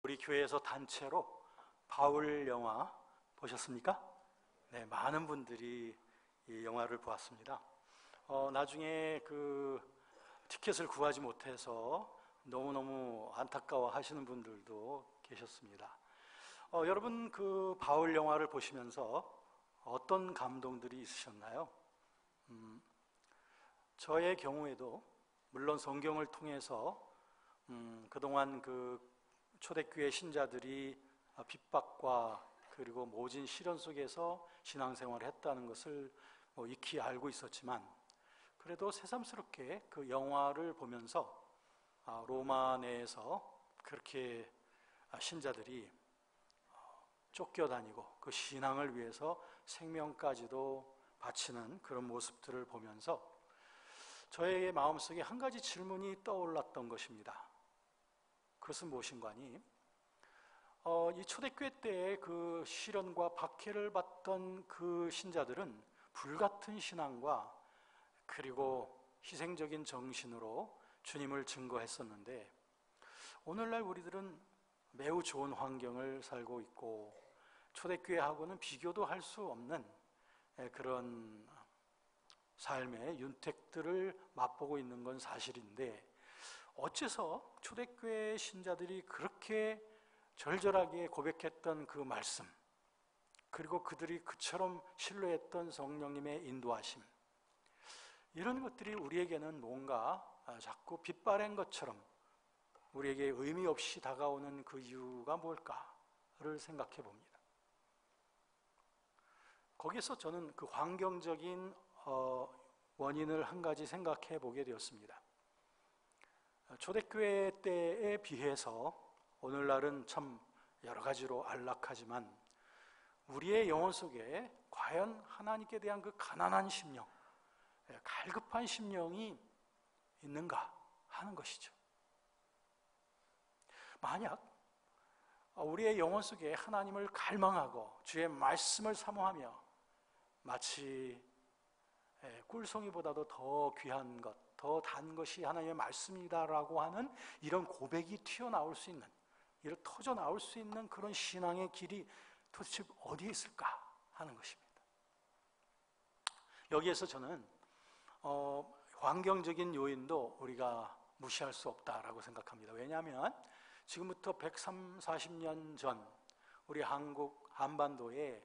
우리 교회에서 단체로 바울 영화 보셨습니까? 네, 많은 분들이 이 영화를 보았습니다. 나중에 그 티켓을 구하지 못해서 너무너무 안타까워 하시는 분들도 계셨습니다. 여러분 그 바울 영화를 보시면서 어떤 감동들이 있으셨나요? 저의 경우에도 물론 성경을 통해서 그동안 그 초대교회 신자들이 핍박과 그리고 모진 시련 속에서 신앙생활을 했다는 것을 익히 알고 있었지만, 그래도 새삼스럽게 그 영화를 보면서 로마 내에서 그렇게 신자들이 쫓겨다니고 그 신앙을 위해서 생명까지도 바치는 그런 모습들을 보면서 저의 마음속에 한 가지 질문이 떠올랐던 것입니다. 그것은 무엇인가 하니, 이 초대교회 때의 그 시련과 박해를 받던 그 신자들은 불같은 신앙과 그리고 희생적인 정신으로 주님을 증거했었는데, 오늘날 우리들은 매우 좋은 환경을 살고 있고 초대교회하고는 비교도 할 수 없는 그런 삶의 윤택들을 맛보고 있는 건 사실인데, 어째서 초대교회 신자들이 그렇게 절절하게 고백했던 그 말씀, 그리고 그들이 그처럼 신뢰했던 성령님의 인도하심, 이런 것들이 우리에게는 뭔가 자꾸 빛바랜 것처럼 우리에게 의미 없이 다가오는 그 이유가 뭘까를 생각해 봅니다. 거기서 저는 그 환경적인 원인을 한 가지 생각해 보게 되었습니다. 초대교회 때에 비해서 오늘날은 참 여러 가지로 안락하지만 우리의 영혼 속에 과연 하나님께 대한 그 가난한 심령, 갈급한 심령이 있는가 하는 것이죠. 만약 우리의 영혼 속에 하나님을 갈망하고 주의 말씀을 사모하며 마치 꿀송이보다도 더 귀한 것, 더 단 것이 하나님의 말씀이다라고 하는 이런 고백이 튀어나올 수 있는, 이를 터져 나올 수 있는 그런 신앙의 길이 도대체 어디에 있을까 하는 것입니다. 여기에서 저는 환경적인 요인도 우리가 무시할 수 없다라고 생각합니다. 왜냐하면 지금부터 130-40년 전 우리 한국 한반도에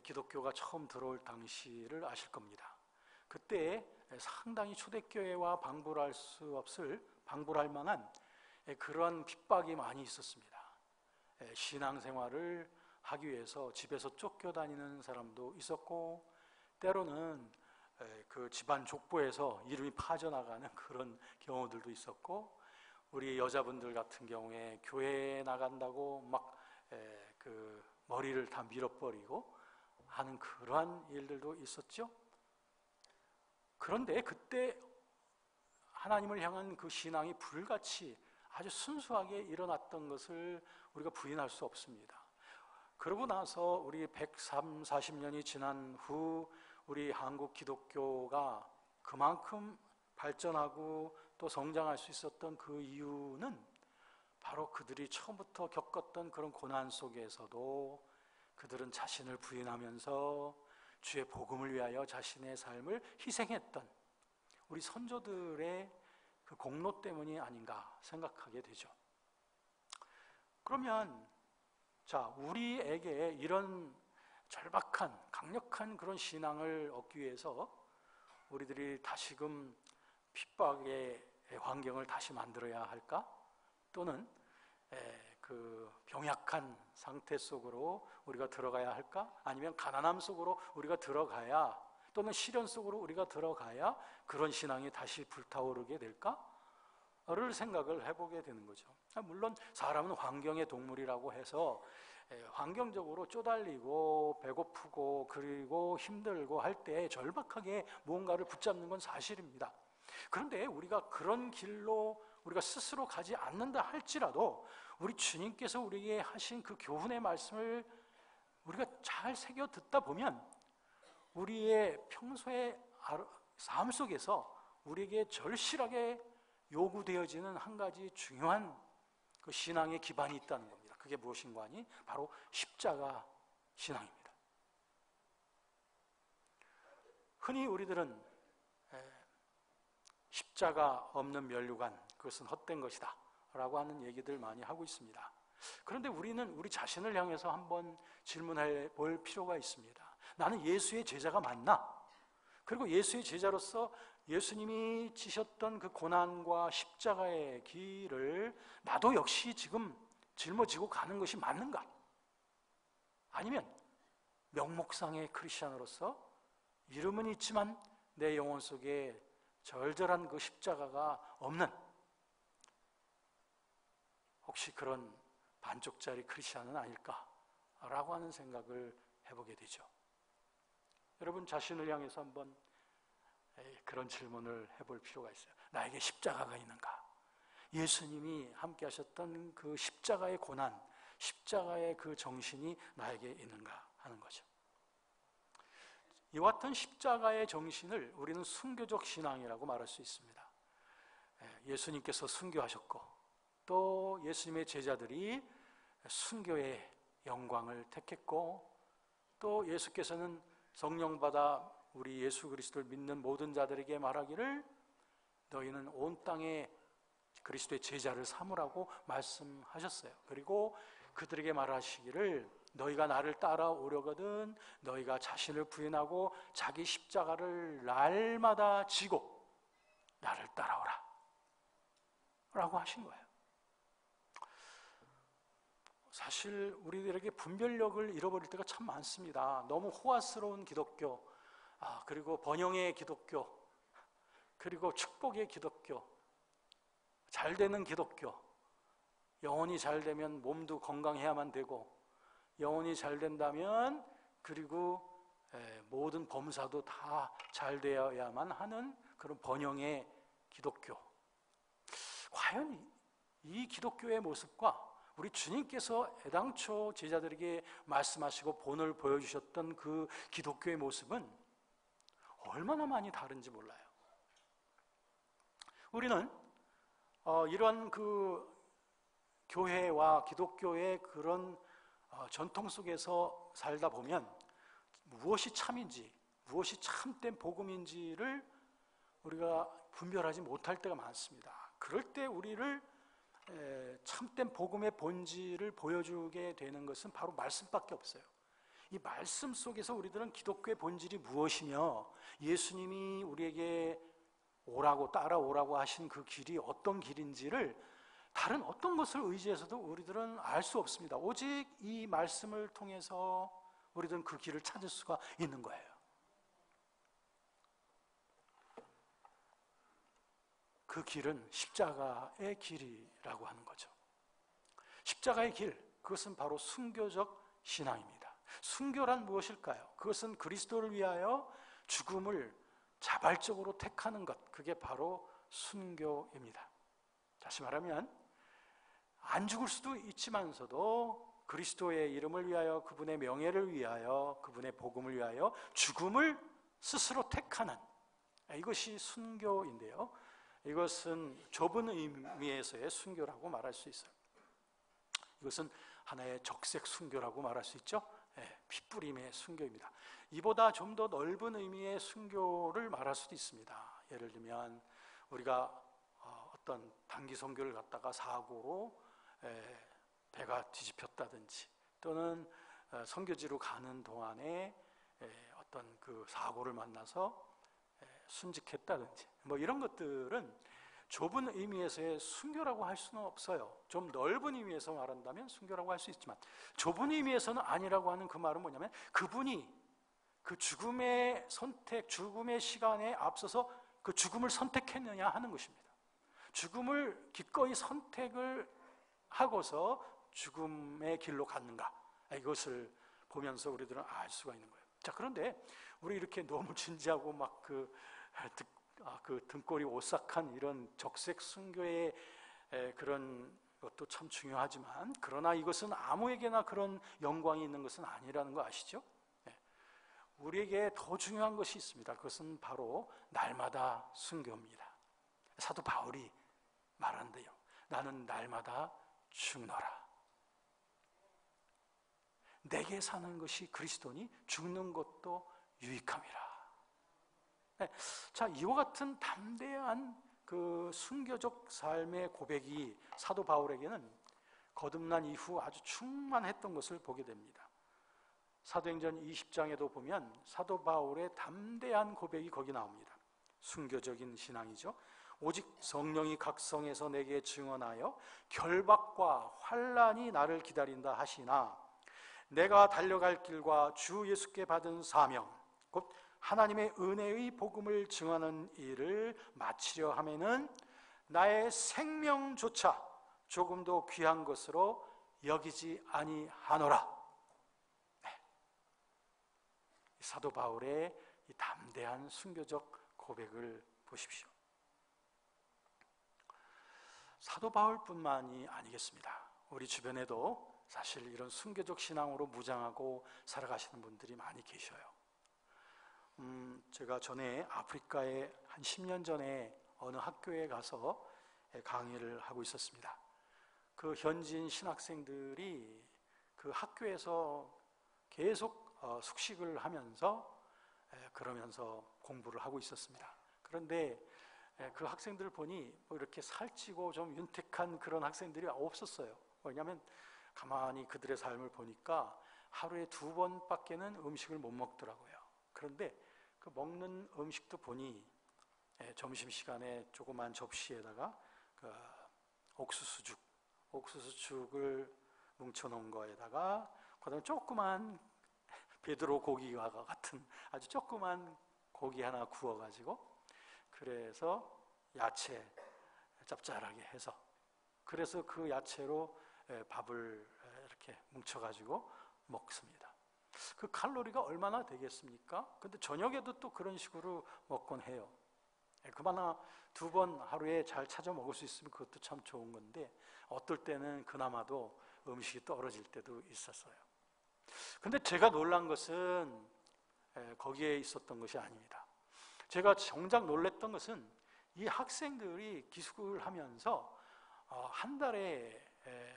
기독교가 처음 들어올 당시를 아실 겁니다. 그때 상당히 초대교회와 방불할 만한 그러한 핍박이 많이 있었습니다. 신앙생활을 하기 위해서 집에서 쫓겨다니는 사람도 있었고, 때로는 그 집안 족보에서 이름이 빠져나가는 그런 경우들도 있었고, 우리 여자분들 같은 경우에 교회에 나간다고 막 그 머리를 다 밀어버리고 하는 그러한 일들도 있었죠. 그런데 그때 하나님을 향한 그 신앙이 불같이 아주 순수하게 일어났던 것을 우리가 부인할 수 없습니다. 그러고 나서 우리 130-40년이 지난 후 우리 한국 기독교가 그만큼 발전하고 또 성장할 수 있었던 그 이유는 바로 그들이 처음부터 겪었던 그런 고난 속에서도 그들은 자신을 부인하면서 주의 복음을 위하여 자신의 삶을 희생했던 우리 선조들의 그 공로 때문이 아닌가 생각하게 되죠. 그러면 우리에게 이런 절박한 강력한 그런 신앙을 얻기 위해서 우리들이 다시금 핍박의 환경을 다시 만들어야 할까? 또는 그 병약한 상태 속으로 우리가 들어가야 할까? 아니면 가난함 속으로 우리가 들어가야, 또는 시련 속으로 우리가 들어가야 그런 신앙이 다시 불타오르게 될까?를 생각을 해보게 되는 거죠. 물론 사람은 환경의 동물이라고 해서 환경적으로 쪼달리고 배고프고 그리고 힘들고 할 때 절박하게 무언가를 붙잡는 건 사실입니다. 그런데 우리가 그런 길로 우리가 스스로 가지 않는다 할지라도 우리 주님께서 우리에게 하신 그 교훈의 말씀을 우리가 잘 새겨 듣다 보면 우리의 평소의 삶 속에서 우리에게 절실하게 요구되어지는 한 가지 중요한 그 신앙의 기반이 있다는 겁니다. 그게 무엇인가 하니 바로 십자가 신앙입니다. 흔히 우리들은 십자가 없는 면류관, 그것은 헛된 것이다 라고 하는 얘기들 많이 하고 있습니다. 그런데 우리는 우리 자신을 향해서 한번 질문해 볼 필요가 있습니다. 나는 예수의 제자가 맞나? 그리고 예수의 제자로서 예수님이 지셨던 그 고난과 십자가의 길을 나도 역시 지금 짊어지고 가는 것이 맞는가? 아니면 명목상의 크리스찬으로서 이름은 있지만 내 영혼 속에 절절한 그 십자가가 없는, 혹시 그런 반쪽짜리 크리스찬은 아닐까라고 하는 생각을 해보게 되죠. 여러분 자신을 향해서 한번 그런 질문을 해볼 필요가 있어요. 나에게 십자가가 있는가? 예수님이 함께 하셨던 그 십자가의 고난, 십자가의 그 정신이 나에게 있는가 하는 거죠. 이와 같은 십자가의 정신을 우리는 순교적 신앙이라고 말할 수 있습니다. 예수님께서 순교하셨고 또 예수님의 제자들이 순교의 영광을 택했고 또 예수께서는 성령 받아 우리 예수 그리스도를 믿는 모든 자들에게 말하기를 너희는 온 땅에 그리스도의 제자를 삼으라고 말씀하셨어요. 그리고 그들에게 말하시기를 너희가 나를 따라오려거든 너희가 자신을 부인하고 자기 십자가를 날마다 지고 나를 따라오라 라고 하신 거예요. 사실 우리들에게 분별력을 잃어버릴 때가 참 많습니다. 너무 호화스러운 기독교, 그리고 번영의 기독교, 그리고 축복의 기독교, 잘 되는 기독교, 영혼이 잘 되면 몸도 건강해야만 되고 영혼이 잘 된다면 그리고 모든 범사도 다 잘 되어야만 하는 그런 번영의 기독교. 과연 이 기독교의 모습과 우리 주님께서 애당초 제자들에게 말씀하시고 본을 보여주셨던 그 기독교의 모습은 얼마나 많이 다른지 몰라요. 우리는 이런 그 교회와 기독교의 그런 전통 속에서 살다 보면 무엇이 참인지 무엇이 참된 복음인지를 우리가 분별하지 못할 때가 많습니다. 그럴 때 우리를 참된 복음의 본질을 보여주게 되는 것은 바로 말씀밖에 없어요. 이 말씀 속에서 우리들은 기독교의 본질이 무엇이며 예수님이 우리에게 오라고 따라오라고 하신 그 길이 어떤 길인지를 다른 어떤 것을 의지해서도 우리들은 알 수 없습니다. 오직 이 말씀을 통해서 우리들은 그 길을 찾을 수가 있는 거예요. 그 길은 십자가의 길이라고 하는 거죠. 십자가의 길, 그것은 바로 순교적 신앙입니다. 순교란 무엇일까요? 그것은 그리스도를 위하여 죽음을 자발적으로 택하는 것, 그게 바로 순교입니다. 다시 말하면 안 죽을 수도 있지만서도 그리스도의 이름을 위하여, 그분의 명예를 위하여, 그분의 복음을 위하여 죽음을 스스로 택하는, 이것이 순교인데요. 이것은 좁은 의미에서의 순교라고 말할 수 있어요. 이것은 하나의 적색 순교라고 말할 수 있죠. 핏부림의 순교입니다. 이보다 좀 더 넓은 의미의 순교를 말할 수도 있습니다. 예를 들면 우리가 어떤 단기 선교를 갔다가 사고로 배가 뒤집혔다든지, 또는 선교지로 가는 동안에 어떤 그 사고를 만나서 순직했다든지, 뭐 이런 것들은 좁은 의미에서의 순교라고 할 수는 없어요. 좀 넓은 의미에서 말한다면 순교라고 할 수 있지만 좁은 의미에서는 아니라고 하는 그 말은 뭐냐면 그분이 그 죽음의 선택, 죽음의 시간에 앞서서 그 죽음을 선택했느냐 하는 것입니다. 죽음을 기꺼이 선택을 하고서 죽음의 길로 갔는가, 이것을 보면서 우리들은 알 수가 있는 거예요. 자, 그런데 우리 이렇게 너무 진지하고 막 그 등골이 오싹한 이런 적색 순교의 그런 것도 참 중요하지만, 그러나 이것은 아무에게나 그런 영광이 있는 것은 아니라는 거 아시죠? 우리에게 더 중요한 것이 있습니다. 그것은 바로 날마다 순교입니다. 사도 바울이 말한대요. 나는 날마다 죽노라. 내게 사는 것이 그리스도니 죽는 것도 유익함이라. 네. 자, 이와 같은 담대한 그 순교적 삶의 고백이 사도 바울에게는 거듭난 이후 아주 충만했던 것을 보게 됩니다. 사도행전 20장에도 보면 사도 바울의 담대한 고백이 거기 나옵니다. 순교적인 신앙이죠. 오직 성령이 각 성에서 내게 증언하여 결박과 환난이 나를 기다린다 하시나 내가 달려갈 길과 주 예수께 받은 사명 곧 하나님의 은혜의 복음을 증언하는 일을 마치려 하면은 나의 생명조차 조금도 귀한 것으로 여기지 아니하노라. 사도 바울의 이 담대한 순교적 고백을 보십시오. 사도 바울뿐만이 아니겠습니다. 우리 주변에도 사실 이런 순교적 신앙으로 무장하고 살아가시는 분들이 많이 계셔요. 제가 전에 아프리카에 한 10년 전에 어느 학교에 가서 강의를 하고 있었습니다. 그 현지인 신학생들이 그 학교에서 계속 숙식을 하면서 그러면서 공부를 하고 있었습니다. 그런데 그 학생들 보니 뭐 이렇게 살찌고 좀 윤택한 그런 학생들이 없었어요. 왜냐하면 가만히 그들의 삶을 보니까 하루에 2번밖에는 음식을 못 먹더라고요. 그런데 그 먹는 음식도 보니 점심시간에 조그만 접시에다가 그 옥수수죽을 뭉쳐놓은 거에다가 그다음에 조그만 베드로 고기와 같은 아주 조그만 고기 하나 구워가지고 그래서 야채 짭짤하게 해서 그래서 그 야채로 밥을 이렇게 뭉쳐가지고 먹습니다. 그 칼로리가 얼마나 되겠습니까? 근데 저녁에도 또 그런 식으로 먹곤 해요. 그나마 2번 하루에 잘 찾아 먹을 수 있으면 그것도 참 좋은 건데 어떨 때는 그나마도 음식이 떨어질 때도 있었어요. 근데 제가 놀란 것은 거기에 있었던 것이 아닙니다. 제가 정작 놀랐던 것은 이 학생들이 기숙을 하면서 한 달에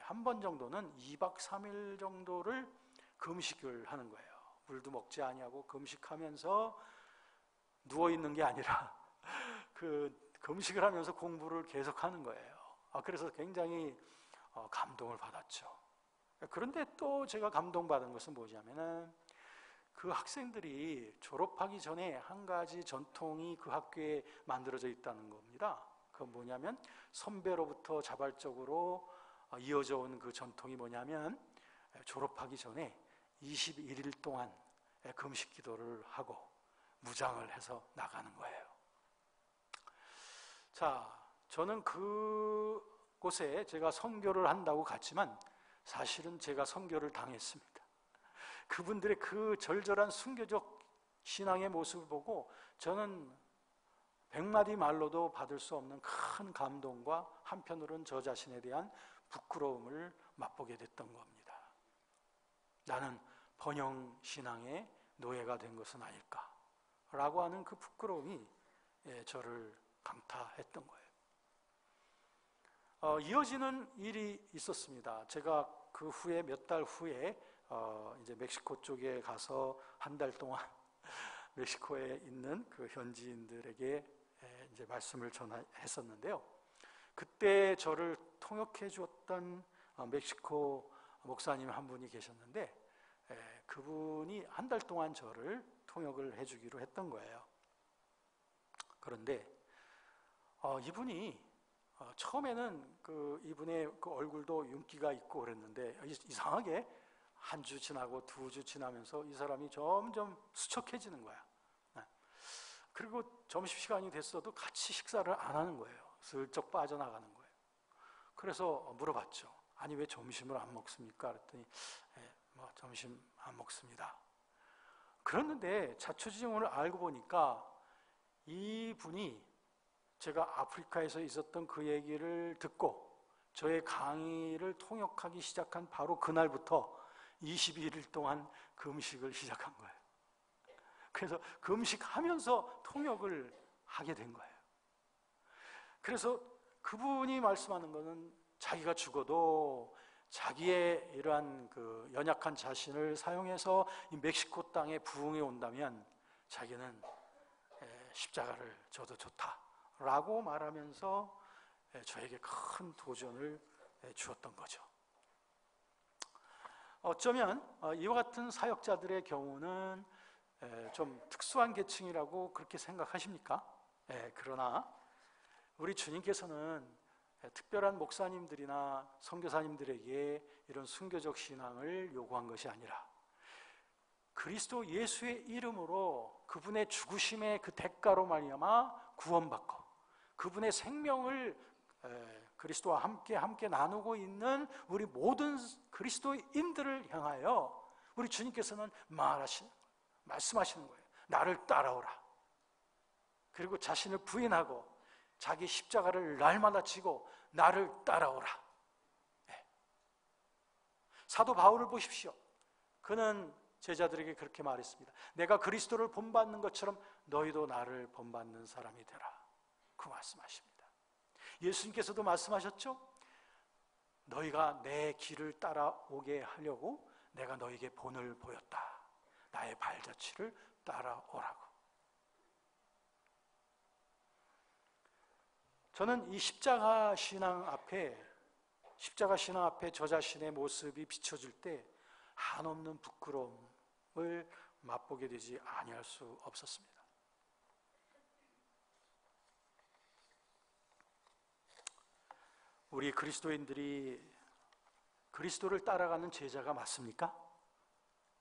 한 번 정도는 2박 3일 정도를 금식을 하는 거예요. 물도 먹지 아니하고 금식하면서 누워있는 게 아니라 그 금식을 하면서 공부를 계속하는 거예요. 그래서 굉장히 감동을 받았죠. 그런데 또 제가 감동받은 것은 뭐냐면은 그 학생들이 졸업하기 전에 한 가지 전통이 그 학교에 만들어져 있다는 겁니다. 그건 뭐냐면 선배로부터 자발적으로 이어져 온 그 전통이 뭐냐면 졸업하기 전에 21일 동안 금식 기도를 하고 무장을 해서 나가는 거예요. 자, 저는 그곳에 제가 선교를 한다고 갔지만 사실은 제가 선교를 당했습니다. 그분들의 그 절절한 순교적 신앙의 모습을 보고 저는 100마디 말로도 받을 수 없는 큰 감동과 한편으로는 저 자신에 대한 부끄러움을 맛보게 됐던 겁니다. 나는 번영 신앙의 노예가 된 것은 아닐까라고 하는 그 부끄러움이 저를 강타했던 거예요. 이어지는 일이 있었습니다. 제가 그 후에 몇 달 후에 이제 멕시코 쪽에 가서 한 달 동안 멕시코에 있는 그 현지인들에게 이제 말씀을 전했었는데요. 그때 저를 통역해 주었던 멕시코 목사님 한 분이 계셨는데 그분이 한 달 동안 저를 통역을 해주기로 했던 거예요. 그런데 이분이 처음에는 이분의 그 얼굴도 윤기가 있고 그랬는데 이상하게 한 주 지나고 2주 지나면서 이 사람이 점점 수척해지는 거야. 그리고 점심시간이 됐어도 같이 식사를 안 하는 거예요. 슬쩍 빠져나가는 거예요. 그래서 물어봤죠. 아니 왜 점심을 안 먹습니까? 그랬더니 점심 안 먹습니다. 그랬는데 자초지종을 알고 보니까 이분이 제가 아프리카에서 있었던 그 얘기를 듣고 저의 강의를 통역하기 시작한 바로 그날부터 21일 동안 금식을 시작한 거예요. 그래서 금식하면서 통역을 하게 된 거예요. 그래서 그분이 말씀하는 것은 자기가 죽어도 자기의 이러한 그 연약한 자신을 사용해서 이 멕시코 땅에 부흥이 온다면 자기는 십자가를 져도 좋다라고 말하면서 저에게 큰 도전을 주었던 거죠. 어쩌면 이와 같은 사역자들의 경우는 좀 특수한 계층이라고 그렇게 생각하십니까? 그러나 우리 주님께서는 특별한 목사님들이나 선교사님들에게 이런 순교적 신앙을 요구한 것이 아니라 그리스도 예수의 이름으로 그분의 죽으심의 그 대가로 말미암아 구원받고 그분의 생명을 그리스도와 함께 나누고 있는 우리 모든 그리스도인들을 향하여 우리 주님께서는 말씀하시는 거예요. 나를 따라오라. 그리고 자신을 부인하고 자기 십자가를 날마다 지고 나를 따라오라. 사도 바울을 보십시오. 그는 제자들에게 그렇게 말했습니다. 내가 그리스도를 본받는 것처럼 너희도 나를 본받는 사람이 되라. 그 말씀하십니다. 예수님께서도 말씀하셨죠? 너희가 내 길을 따라오게 하려고 내가 너희에게 본을 보였다. 나의 발자취를 따라오라고. 저는 이 십자가 신앙 앞에 저 자신의 모습이 비춰질 때 한없는 부끄러움을 맛보게 되지 아니할 수 없었습니다. 우리 그리스도인들이 그리스도를 따라가는 제자가 맞습니까?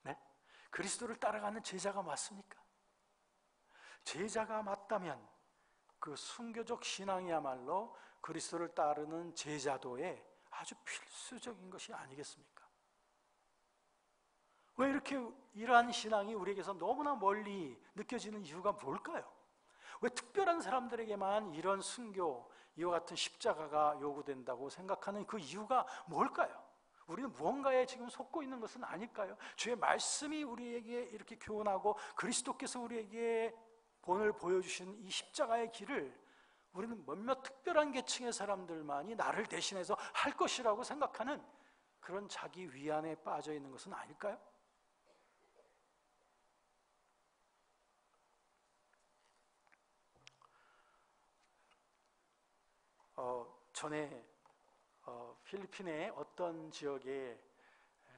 네? 그리스도를 따라가는 제자가 맞습니까? 제자가 맞다면 그 순교적 신앙이야말로 그리스도를 따르는 제자도의 아주 필수적인 것이 아니겠습니까? 왜 이렇게 이러한 신앙이 우리에게서 너무나 멀리 느껴지는 이유가 뭘까요? 왜 특별한 사람들에게만 이런 순교, 이와 같은 십자가가 요구된다고 생각하는 그 이유가 뭘까요? 우리는 무언가에 지금 속고 있는 것은 아닐까요? 주의 말씀이 우리에게 이렇게 교훈하고 그리스도께서 우리에게 본을 보여주신 이 십자가의 길을 우리는 몇몇 특별한 계층의 사람들만이 나를 대신해서 할 것이라고 생각하는 그런 자기 위안에 빠져 있는 것은 아닐까요? 전에 필리핀의 어떤 지역에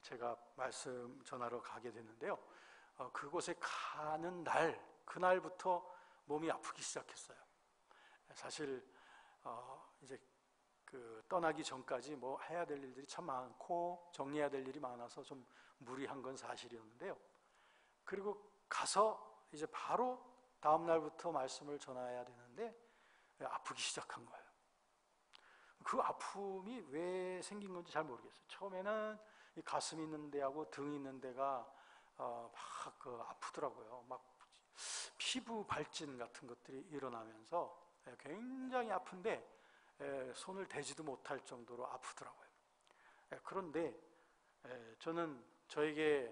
제가 말씀 전하러 가게 됐는데요. 그곳에 가는 그날부터 몸이 아프기 시작했어요. 사실 이제 그 떠나기 전까지 뭐 해야 될 일들이 참 많고 정리해야 될 일이 많아서 좀 무리한 건 사실이었는데요. 그리고 가서 이제 바로 다음 날부터 말씀을 전해야 되는데 아프기 시작한 거예요. 그 아픔이 왜 생긴 건지 잘 모르겠어요. 처음에는 이 가슴이 있는 데하고 등이 있는 데가 막 아프더라고요. 막 피부 발진 같은 것들이 일어나면서 굉장히 아픈데 손을 대지도 못할 정도로 아프더라고요. 그런데 저는 저에게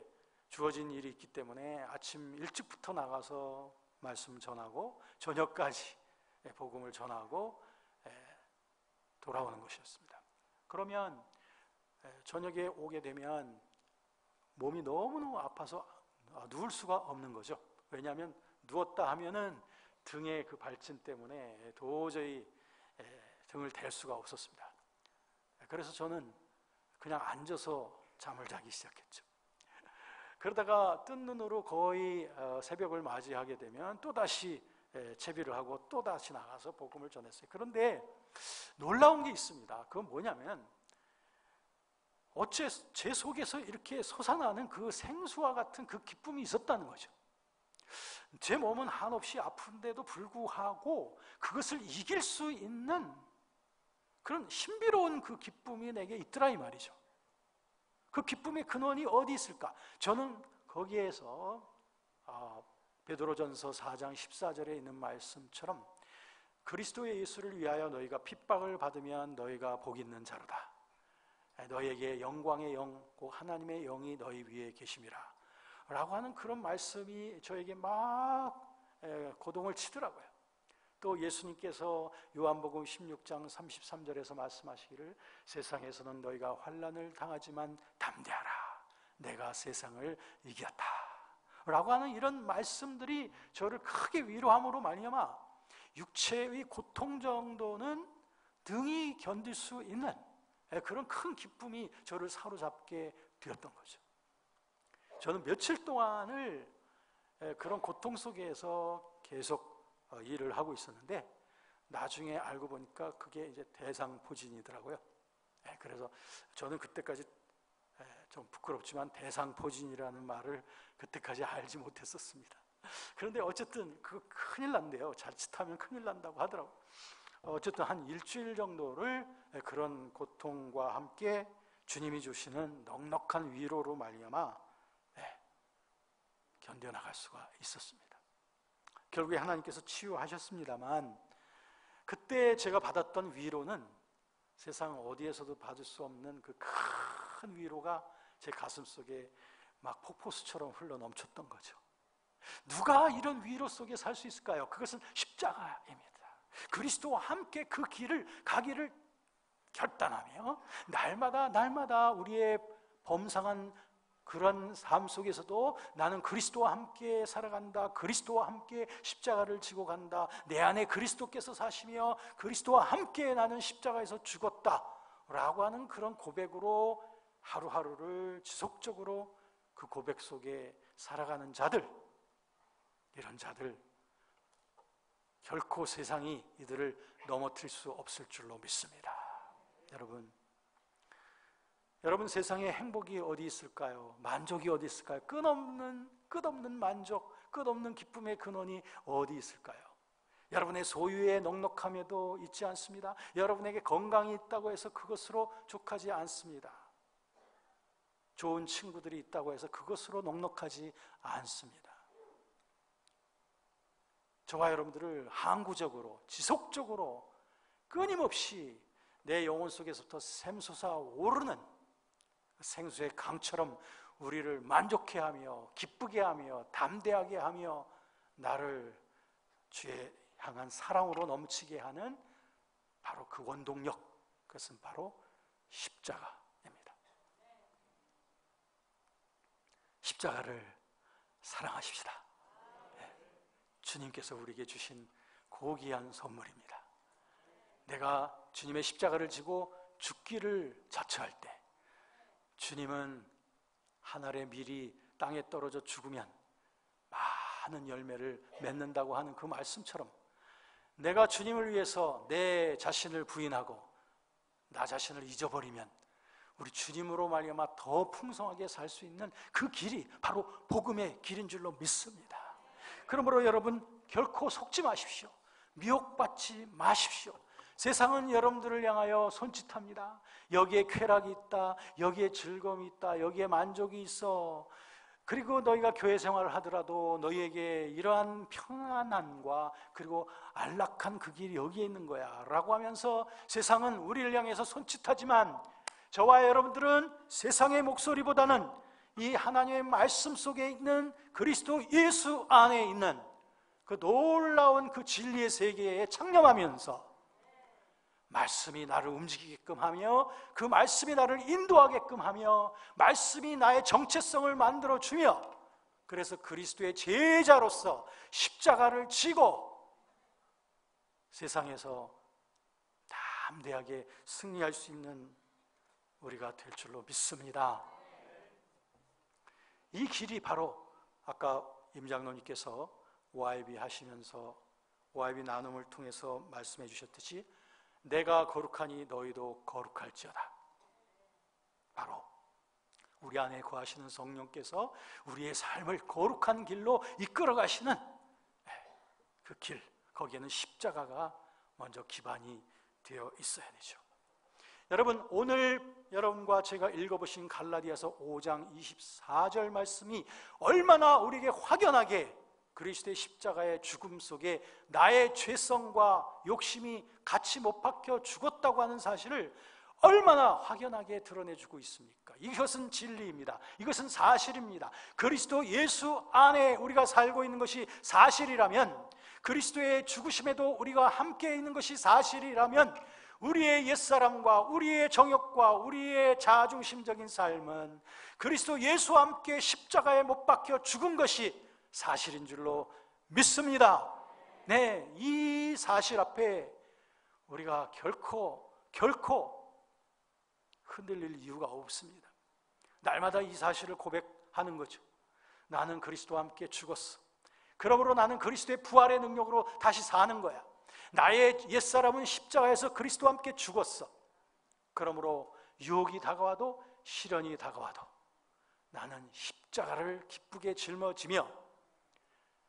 주어진 일이 있기 때문에 아침 일찍부터 나가서 말씀 전하고 저녁까지 복음을 전하고 돌아오는 것이었습니다. 그러면 저녁에 오게 되면 몸이 너무너무 아파서 누울 수가 없는 거죠. 왜냐하면 누웠다 하면은 등의 그 발진 때문에 도저히 등을 댈 수가 없었습니다. 그래서 저는 그냥 앉아서 잠을 자기 시작했죠. 그러다가 뜬 눈으로 거의 새벽을 맞이하게 되면 또다시 채비를 하고 또다시 나가서 복음을 전했어요. 그런데 놀라운 게 있습니다. 그건 뭐냐면 어째 제 속에서 이렇게 솟아나는 그 생수와 같은 그 기쁨이 있었다는 거죠. 제 몸은 한없이 아픈데도 불구하고 그것을 이길 수 있는 그런 신비로운 그 기쁨이 내게 있더라 이 말이죠. 그 기쁨의 근원이 어디 있을까? 저는 거기에서 베드로전서 4장 14절에 있는 말씀처럼 그리스도의 예수를 위하여 너희가 핍박을 받으면 너희가 복 있는 자로다. 너희에게 영광의 영, 곧 하나님의 영이 너희 위에 계심이라 라고 하는 그런 말씀이 저에게 막 고동을 치더라고요. 또 예수님께서 요한복음 16장 33절에서 말씀하시기를 세상에서는 너희가 환난을 당하지만 담대하라, 내가 세상을 이겼다 라고 하는 이런 말씀들이 저를 크게 위로함으로 말미암아 육체의 고통 정도는 등이 견딜 수 있는 그런 큰 기쁨이 저를 사로잡게 되었던 거죠. 저는 며칠 동안을 그런 고통 속에서 계속 일을 하고 있었는데 나중에 알고 보니까 그게 이제 대상포진이더라고요. 그래서 저는 그때까지 좀 부끄럽지만 대상포진이라는 말을 그때까지 알지 못했었습니다. 그런데 어쨌든 그 큰일 난대요. 자칫하면 큰일 난다고 하더라고요. 어쨌든 한 일주일 정도를 그런 고통과 함께 주님이 주시는 넉넉한 위로로 말미암아 견뎌나갈 수가 있었습니다. 결국에 하나님께서 치유하셨습니다만 그때 제가 받았던 위로는 세상 어디에서도 받을 수 없는 그 큰 위로가 제 가슴 속에 막 폭포수처럼 흘러 넘쳤던 거죠. 누가 이런 위로 속에 살 수 있을까요? 그것은 십자가입니다. 그리스도와 함께 그 길을 가기를 결단하며 날마다 우리의 범상한 그런 삶 속에서도 나는 그리스도와 함께 살아간다, 그리스도와 함께 십자가를 지고 간다, 내 안에 그리스도께서 사시며 그리스도와 함께 나는 십자가에서 죽었다 라고 하는 그런 고백으로 하루하루를 지속적으로 그 고백 속에 살아가는 자들, 이런 자들 결코 세상이 이들을 넘어뜨릴 수 없을 줄로 믿습니다. 여러분 세상에 행복이 어디 있을까요? 만족이 어디 있을까요? 끝없는 만족, 끝없는 기쁨의 근원이 어디 있을까요? 여러분의 소유의 넉넉함에도 있지 않습니다. 여러분에게 건강이 있다고 해서 그것으로 족하지 않습니다. 좋은 친구들이 있다고 해서 그것으로 넉넉하지 않습니다. 저와 여러분들을 항구적으로 지속적으로 끊임없이 내 영혼 속에서부터 샘솟아 오르는 생수의 강처럼 우리를 만족해 하며 기쁘게 하며 담대하게 하며 나를 주의 향한 사랑으로 넘치게 하는 바로 그 원동력, 그것은 바로 십자가입니다. 십자가를 사랑하십시다. 주님께서 우리에게 주신 고귀한 선물입니다. 내가 주님의 십자가를 지고 죽기를 자처할 때 주님은 한 알의 밀이 땅에 떨어져 죽으면 많은 열매를 맺는다고 하는 그 말씀처럼 내가 주님을 위해서 내 자신을 부인하고 나 자신을 잊어버리면 우리 주님으로 말미암아 더 풍성하게 살 수 있는 그 길이 바로 복음의 길인 줄로 믿습니다. 그러므로 여러분 결코 속지 마십시오. 미혹받지 마십시오. 세상은 여러분들을 향하여 손짓합니다. 여기에 쾌락이 있다, 여기에 즐거움이 있다, 여기에 만족이 있어. 그리고 너희가 교회 생활을 하더라도 너희에게 이러한 평안함과 그리고 안락한 그 길이 여기에 있는 거야 라고 하면서 세상은 우리를 향해서 손짓하지만 저와 여러분들은 세상의 목소리보다는 이 하나님의 말씀 속에 있는 그리스도 예수 안에 있는 그 놀라운 그 진리의 세계에 창념하면서 말씀이 나를 움직이게끔 하며 그 말씀이 나를 인도하게끔 하며 말씀이 나의 정체성을 만들어주며 그래서 그리스도의 제자로서 십자가를 지고 세상에서 담대하게 승리할 수 있는 우리가 될 줄로 믿습니다. 이 길이 바로 아까 임장로님께서 OIB 하시면서 OIB 나눔을 통해서 말씀해 주셨듯이 내가 거룩하니 너희도 거룩할지어다. 바로 우리 안에 거하시는 성령께서 우리의 삶을 거룩한 길로 이끌어 가시는 그 길, 거기에는 십자가가 먼저 기반이 되어 있어야 되죠. 여러분 오늘 여러분과 제가 읽어보신 갈라디아서 5장 24절 말씀이 얼마나 우리에게 확연하게 그리스도의 십자가의 죽음 속에 나의 죄성과 욕심이 같이 못 박혀 죽었다고 하는 사실을 얼마나 확연하게 드러내주고 있습니까? 이것은 진리입니다. 이것은 사실입니다. 그리스도 예수 안에 우리가 살고 있는 것이 사실이라면, 그리스도의 죽으심에도 우리가 함께 있는 것이 사실이라면, 우리의 옛사람과 우리의 정욕과 우리의 자아중심적인 삶은 그리스도 예수와 함께 십자가에 못 박혀 죽은 것이 사실인 줄로 믿습니다. 네, 이 사실 앞에 우리가 결코 흔들릴 이유가 없습니다. 날마다 이 사실을 고백하는 거죠. 나는 그리스도와 함께 죽었어. 그러므로 나는 그리스도의 부활의 능력으로 다시 사는 거야. 나의 옛사람은 십자가에서 그리스도와 함께 죽었어. 그러므로 유혹이 다가와도 시련이 다가와도 나는 십자가를 기쁘게 짊어지며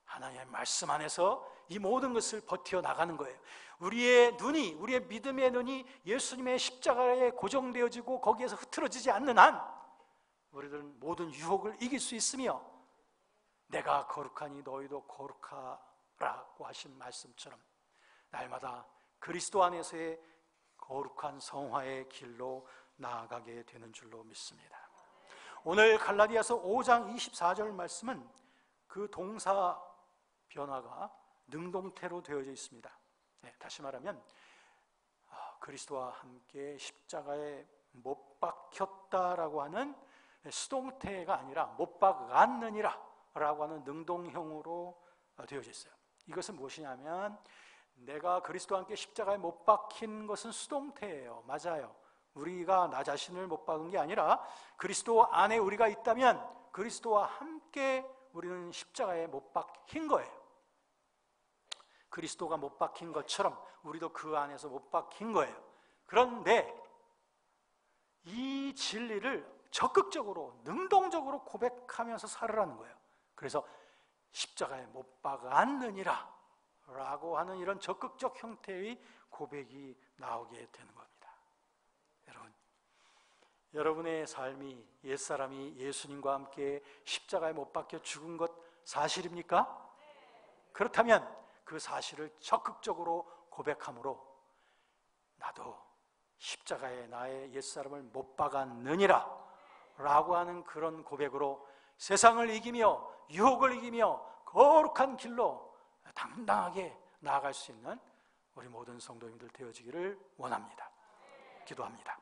하나님의 말씀 안에서 이 모든 것을 버텨나가는 거예요. 우리의 믿음의 눈이 예수님의 십자가에 고정되어지고 거기에서 흐트러지지 않는 한 우리들은 모든 유혹을 이길 수 있으며, 내가 거룩하니 너희도 거룩하라고 하신 말씀처럼 날마다 그리스도 안에서의 거룩한 성화의 길로 나아가게 되는 줄로 믿습니다. 오늘 갈라디아서 5장 24절 말씀은 그 동사 변화가 능동태로 되어져 있습니다. 네, 다시 말하면 그리스도와 함께 십자가에 못 박혔다라고 하는 수동태가 아니라 못 박았느니라 라고 하는 능동형으로 되어져 있어요. 이것은 무엇이냐면, 내가 그리스도와 함께 십자가에 못 박힌 것은 수동태예요. 맞아요. 우리가 나 자신을 못 박은 게 아니라 그리스도 안에 우리가 있다면 그리스도와 함께 우리는 십자가에 못 박힌 거예요. 그리스도가 못 박힌 것처럼 우리도 그 안에서 못 박힌 거예요. 그런데 이 진리를 적극적으로 능동적으로 고백하면서 살으라는 거예요. 그래서 십자가에 못 박았느니라 라고 하는 이런 적극적 형태의 고백이 나오게 되는 겁니다. 여러분의 삶이, 옛사람이 예수님과 함께 십자가에 못 박혀 죽은 것 사실입니까? 그렇다면 그 사실을 적극적으로 고백함으로 나도 십자가에 나의 옛사람을 못 박았느니라 라고 하는 그런 고백으로 세상을 이기며 유혹을 이기며 거룩한 길로 당당하게 나아갈 수 있는 우리 모든 성도님들 되어지기를 원합니다. 기도합니다.